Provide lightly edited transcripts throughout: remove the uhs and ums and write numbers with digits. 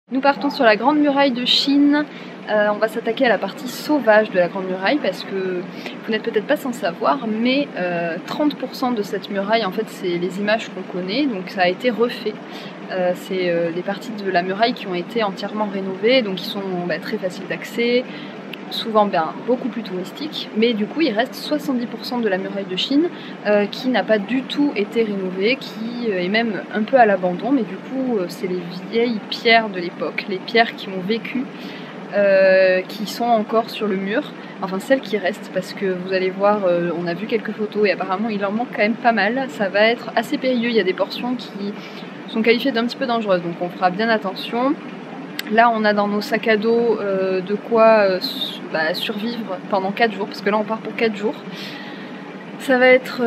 Nous partons sur la Grande Muraille de Chine. On va s'attaquer à la partie sauvage de la Grande Muraille parce que vous n'êtes peut-être pas sans savoir, mais 30% de cette muraille, en fait, c'est les images qu'on connaît, donc ça a été refait. C'est les parties de la muraille qui ont été entièrement rénovées, donc qui sont très faciles d'accès, souvent beaucoup plus touristiques, mais du coup il reste 70% de la muraille de Chine qui n'a pas du tout été rénovée, qui est même un peu à l'abandon, mais du coup c'est les vieilles pierres de l'époque, les pierres qui ont vécu, qui sont encore sur le mur, enfin celles qui restent, parce que vous allez voir, on a vu quelques photos et apparemment il en manque quand même pas mal, ça va être assez périlleux, il y a des portions qui sont qualifiées d'un petit peu dangereuses, donc on fera bien attention. Là on a dans nos sacs à dos de quoi survivre pendant 4 jours, parce que là on part pour 4 jours. Ça va être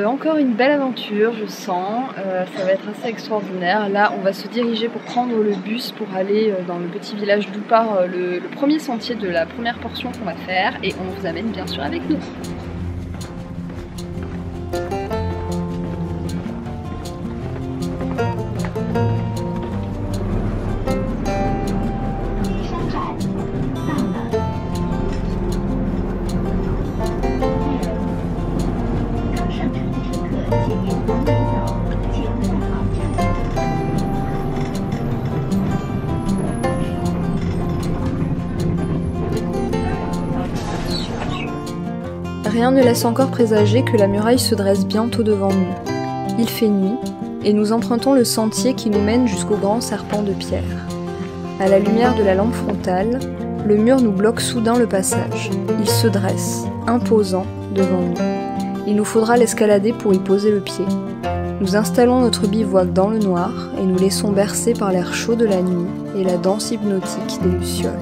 encore une belle aventure, je sens, ça va être assez extraordinaire. Là on va se diriger pour prendre le bus pour aller dans le petit village d'où part le premier sentier de la première portion qu'on va faire, et on vous amène bien sûr avec nous. Rien ne laisse encore présager que la muraille se dresse bientôt devant nous. Il fait nuit, et nous empruntons le sentier qui nous mène jusqu'au grand serpent de pierre. À la lumière de la lampe frontale, le mur nous bloque soudain le passage. Il se dresse, imposant, devant nous. Il nous faudra l'escalader pour y poser le pied. Nous installons notre bivouac dans le noir et nous laissons bercer par l'air chaud de la nuit et la danse hypnotique des lucioles.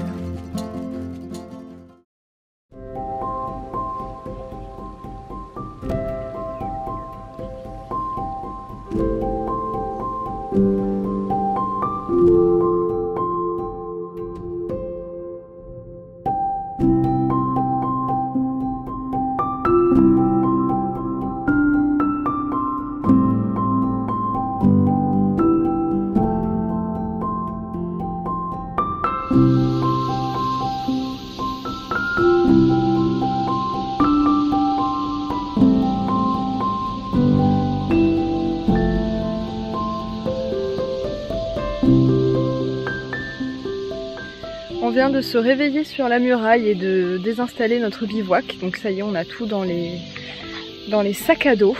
On vient de se réveiller sur la muraille et de désinstaller notre bivouac, donc ça y est, on a tout dans les sacs à dos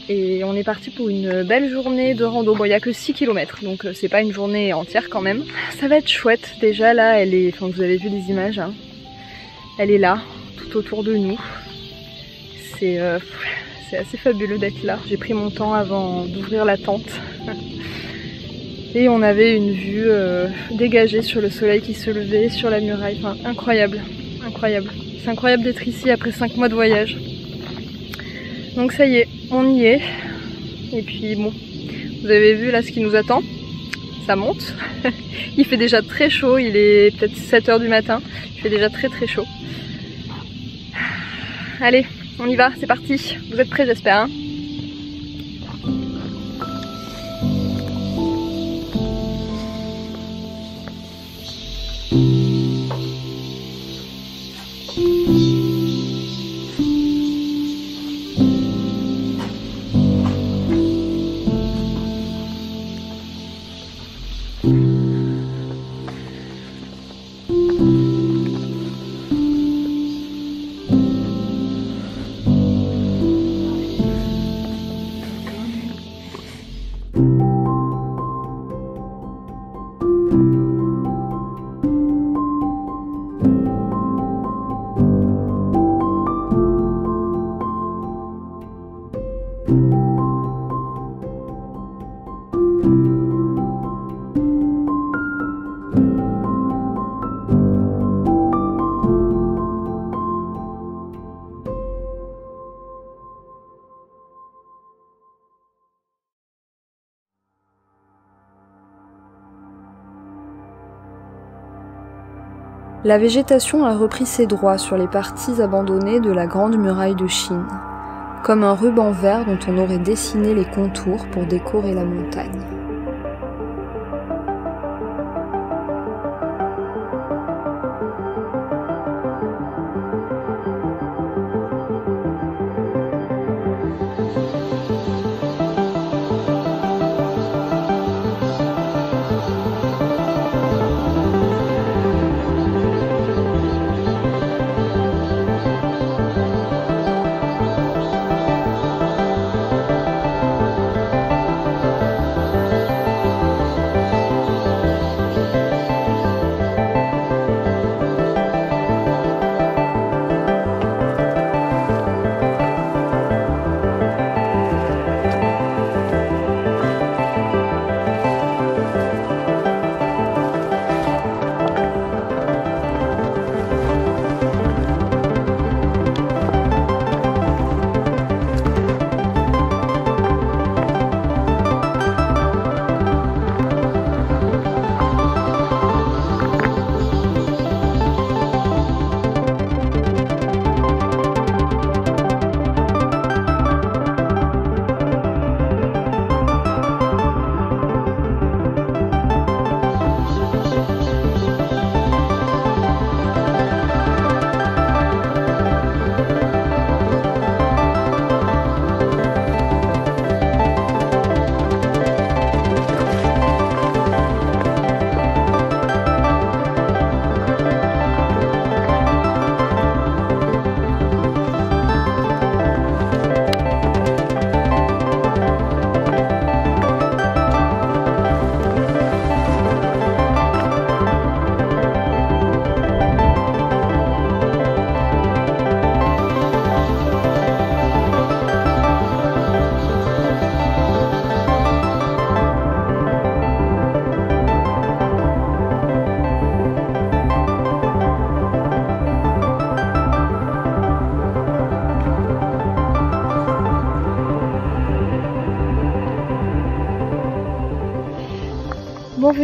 et on est parti pour une belle journée de rando. Bon, il n'y a que 6 km, donc c'est pas une journée entière quand même. Ça va être chouette, déjà là elle est, vous avez vu les images, hein. Elle est là, tout autour de nous. C'est assez fabuleux d'être là. J'ai pris mon temps avant d'ouvrir la tente. Et on avait une vue dégagée sur le soleil qui se levait, sur la muraille, enfin incroyable, incroyable. C'est incroyable d'être ici après 5 mois de voyage. Donc ça y est, on y est. Et puis bon, vous avez vu là ce qui nous attend, ça monte. Il fait déjà très chaud, il est peut-être 7 h du matin, il fait déjà très très chaud. Allez, on y va, c'est parti. Vous êtes prêts j'espère, hein ? La végétation a repris ses droits sur les parties abandonnées de la Grande Muraille de Chine, comme un ruban vert dont on aurait dessiné les contours pour décorer la montagne.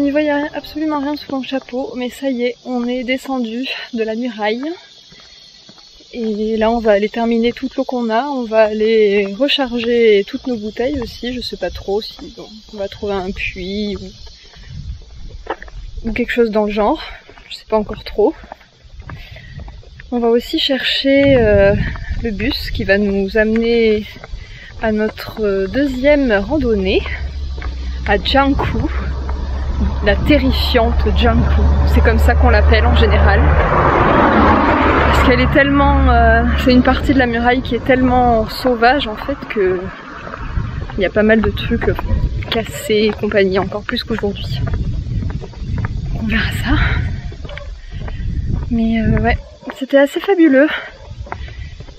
n'y voyait absolument rien sous mon chapeau, mais ça y est, on est descendu de la muraille. Et là on va aller terminer toute l'eau qu'on a, on va aller recharger toutes nos bouteilles aussi, je sais pas trop si on va trouver un puits ou quelque chose dans le genre, je sais pas encore trop. On va aussi chercher le bus qui va nous amener à notre deuxième randonnée, à Jiangkou, la terrifiante Jiangkou, c'est comme ça qu'on l'appelle en général. Parce qu'elle est tellement... c'est une partie de la muraille qui est tellement sauvage en fait que il y a pas mal de trucs cassés et compagnie, encore plus qu'aujourd'hui. On verra ça. Mais ouais, c'était assez fabuleux.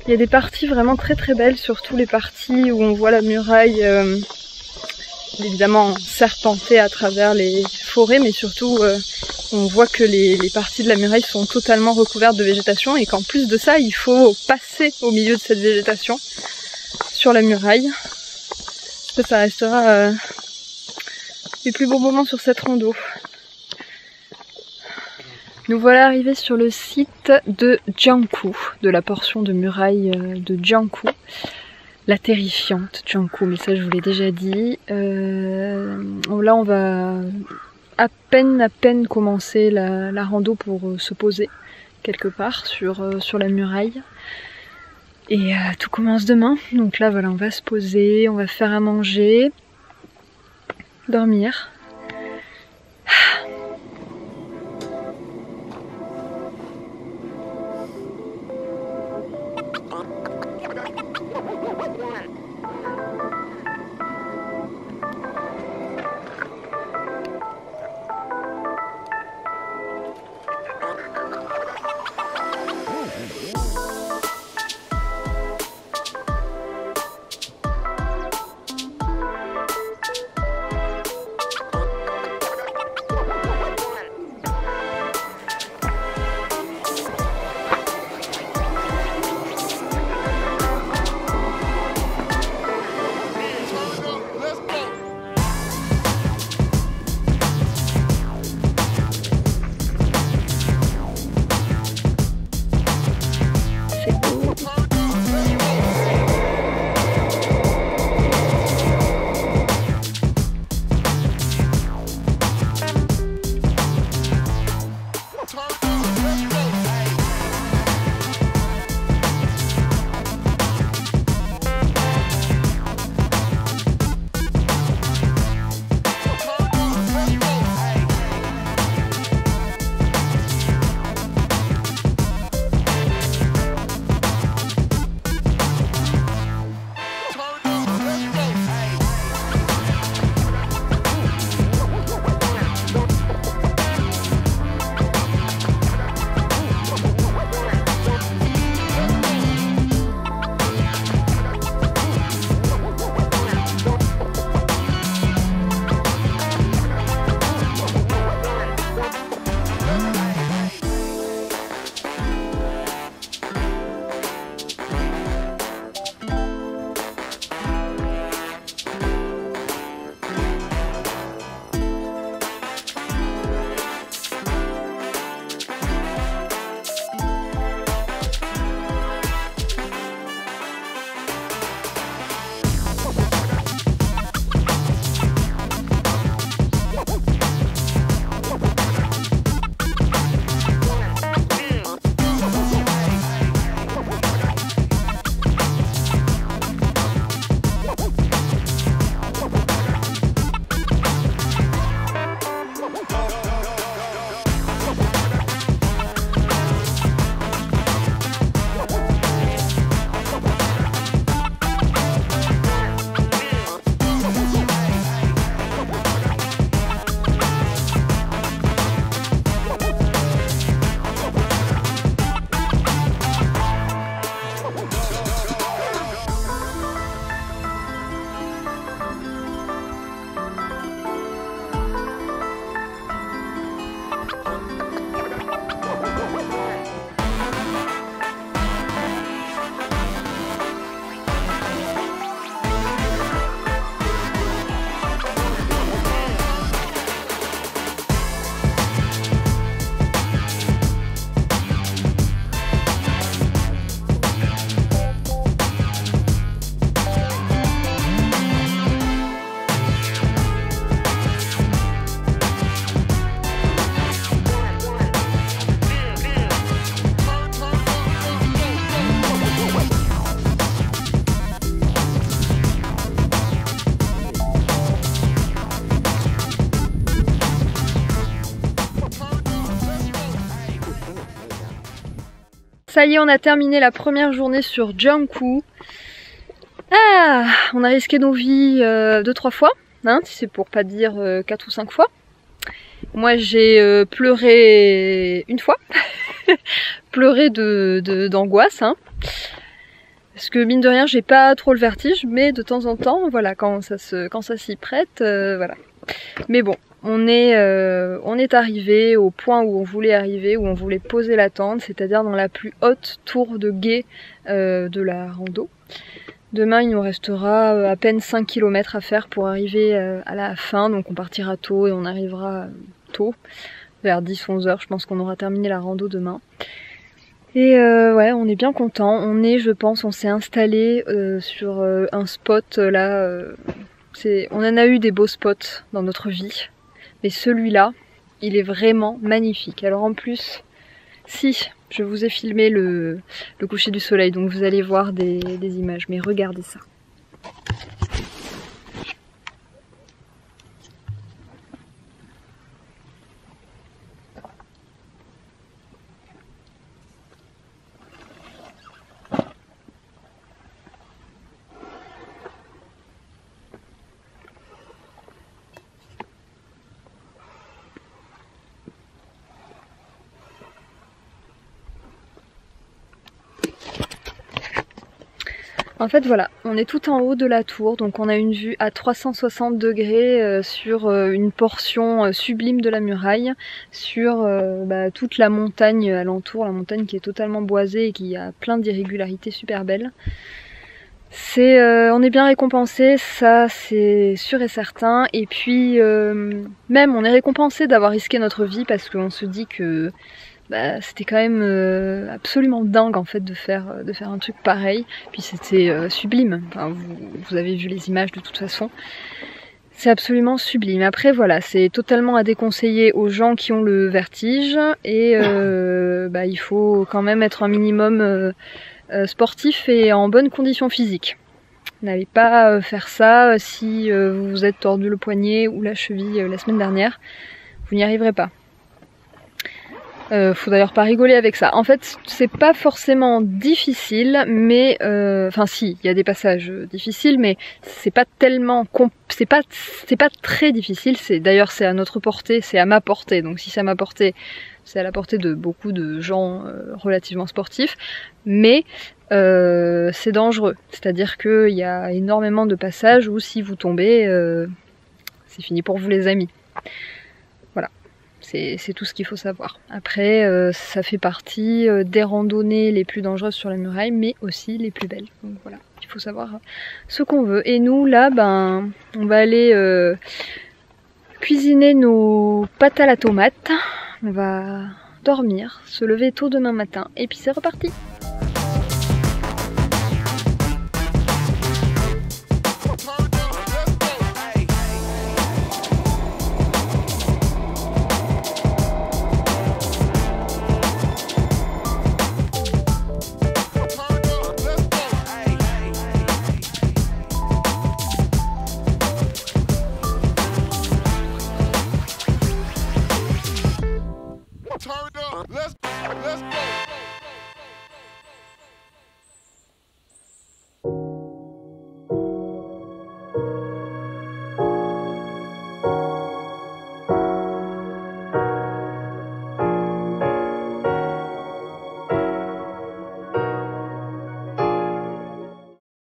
Il y a des parties vraiment très très belles, surtout les parties où on voit la muraille évidemment serpenter à travers les forêts, mais surtout on voit que les parties de la muraille sont totalement recouvertes de végétation et qu'en plus de ça, il faut passer au milieu de cette végétation sur la muraille. Ça restera les plus beaux moments sur cette rando. Nous voilà arrivés sur le site de Jiangkou, de la portion de muraille de Jiangkou. La terrifiante Jiangkou, mais ça je vous l'ai déjà dit. Là on va à peine commencer la rando pour se poser quelque part sur la muraille. Et tout commence demain, donc là voilà, on va se poser, on va faire à manger, dormir. Ça y est, on a terminé la première journée sur Jiangkou. Ah, on a risqué nos vies 2-3 fois, hein, si c'est pour pas dire 4 ou 5 fois. Moi j'ai pleuré une fois, pleuré d'angoisse, hein. Parce que mine de rien j'ai pas trop le vertige, mais de temps en temps, voilà, quand ça s'y prête, voilà. Mais bon, on est arrivé au point où on voulait arriver, où on voulait poser la tente, c'est-à-dire dans la plus haute tour de guet de la rando. Demain il nous restera à peine 5 km à faire pour arriver à la fin, donc on partira tôt et on arrivera tôt, vers 10-11 h, je pense qu'on aura terminé la rando demain. Et ouais, on est bien content. On s'est installé sur un spot là. On en a eu des beaux spots dans notre vie, mais celui-là, il est vraiment magnifique. Alors en plus, si je vous ai filmé le coucher du soleil, donc vous allez voir des images. Mais regardez ça. En fait voilà, on est tout en haut de la tour, donc on a une vue à 360 degrés sur une portion sublime de la muraille, sur toute la montagne alentour, la montagne qui est totalement boisée et qui a plein d'irrégularités super belles. On est bien récompensé, ça c'est sûr et certain, et puis même on est récompensé d'avoir risqué notre vie parce qu'on se dit que c'était quand même absolument dingue en fait de faire un truc pareil. Puis c'était sublime, enfin, vous avez vu les images de toute façon. C'est absolument sublime. Après voilà, c'est totalement à déconseiller aux gens qui ont le vertige et il faut quand même être un minimum sportif et en bonne condition physique. N'allez pas faire ça si vous vous êtes tordu le poignet ou la cheville la semaine dernière, vous n'y arriverez pas. Faut d'ailleurs pas rigoler avec ça. En fait, c'est pas forcément difficile, mais enfin si, il y a des passages difficiles, mais c'est pas tellement, c'est pas très difficile. D'ailleurs c'est à notre portée, c'est à ma portée. Donc si c'est à ma portée, c'est à la portée de beaucoup de gens relativement sportifs, mais c'est dangereux. C'est-à-dire qu'il y a énormément de passages où si vous tombez, c'est fini pour vous les amis. C'est tout ce qu'il faut savoir. Après, ça fait partie des randonnées les plus dangereuses sur la muraille, mais aussi les plus belles. Donc voilà, il faut savoir ce qu'on veut. Et nous, là, on va aller cuisiner nos pâtes à la tomate. On va dormir, se lever tôt demain matin, et puis c'est reparti.